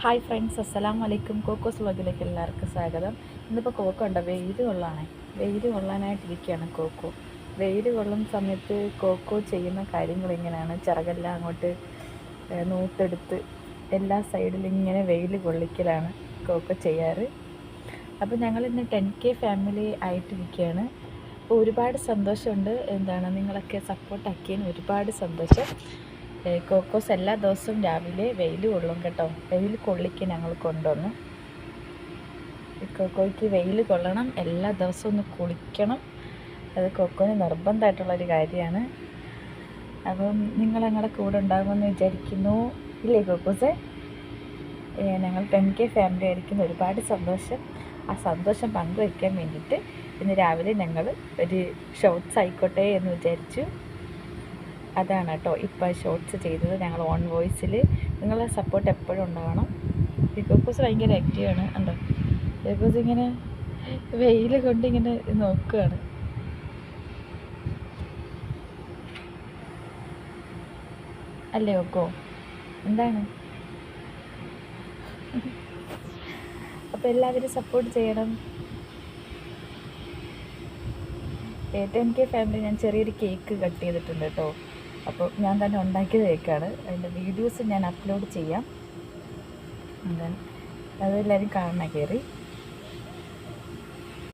Hi friends, അസ്സലാമു അലൈക്കും. Cocos വ്ളോഗിലേക്ക് എല്ലാവർക്കും സ്വാഗതം. ഇന്നിപ്പോൾ കോക്കോ ഉണ്ടോ വെയിൽ കൊള്ളാനായിട്ടിരിക്കുകയാണ് കോക്കോ. വെയിൽ കൊള്ളുന്ന സമയത്ത് കോക്കോ ചെയ്യുന്ന കാര്യങ്ങൾ ഇങ്ങനെയാണ്. ചിറകെല്ലാം അങ്ങോട്ട് നൂത്തെടുത്ത് എല്ലാ സൈഡിലും ഇങ്ങനെ വെയിൽ കൊള്ളിക്കലാണ് കോക്കോ ചെയ്യാറ്. അപ്പോൾ ഞങ്ങളിന്ന് 10K ഫാമിലി ആയിട്ടിരിക്കുകയാണ്. അപ്പോൾ ഒരുപാട് സന്തോഷമുണ്ട്. നിങ്ങളൊക്കെ സപ്പോർട്ടാക്കിയതിന് ഒരുപാട് സന്തോഷം. കോക്കോസ് എല്ലാ ദിവസവും രാവിലെ വെയിൽ കൊള്ളും കേട്ടോ. വെയിൽ കൊള്ളിക്ക് ഞങ്ങൾ കൊണ്ടുവന്നു. കോക്കോയ്ക്ക് വെയിൽ കൊള്ളണം, എല്ലാ ദിവസവും ഒന്ന് കുളിക്കണം. അത് കോക്കോന് നിർബന്ധമായിട്ടുള്ളൊരു കാര്യമാണ്. അപ്പം നിങ്ങൾ ഞങ്ങളുടെ കൂടെ ഉണ്ടാകുമെന്ന് വിചാരിക്കുന്നു, ഇല്ലേ കോക്കോസേ? ഞങ്ങൾ 10K ഫാമിലി ആയിരിക്കുന്ന ഒരുപാട് സന്തോഷം. ആ സന്തോഷം പങ്കുവയ്ക്കാൻ വേണ്ടിയിട്ട് ഇന്ന് രാവിലെ ഞങ്ങൾ ഒരു ഷോർട്സ് ആയിക്കോട്ടെ എന്ന് വിചാരിച്ചു. അതാണ് കേട്ടോ ഇപ്പോൾ ഷോർട്സ് ചെയ്തത്. ഞങ്ങൾ ഓൺ വോയിസിൽ. നിങ്ങളുടെ സപ്പോർട്ട് എപ്പോഴും ഉണ്ടാവണം. ഈ കോക്കോസ് ഭയങ്കര ആക്റ്റീവാണ്. ഉണ്ടോ? കോക്കോസ് ഇങ്ങനെ വെയിൽ കൊണ്ട് ഇങ്ങനെ നോക്കുകയാണ്. അല്ലേ കോക്കോ? എന്താണ്? അപ്പോൾ എല്ലാവരും സപ്പോർട്ട് ചെയ്യണം. 10K ഫാമിലി ഞാൻ ചെറിയൊരു കേക്ക് കട്ട് ചെയ്തിട്ടുണ്ട് കേട്ടോ. അപ്പോൾ ഞാൻ തന്നെ ഉണ്ടാക്കിയ കേക്കാണ്. അതിൻ്റെ വീഡിയോസ് ഞാൻ അപ്ലോഡ് ചെയ്യാം. അതെല്ലാവരും കാണണം കയറി.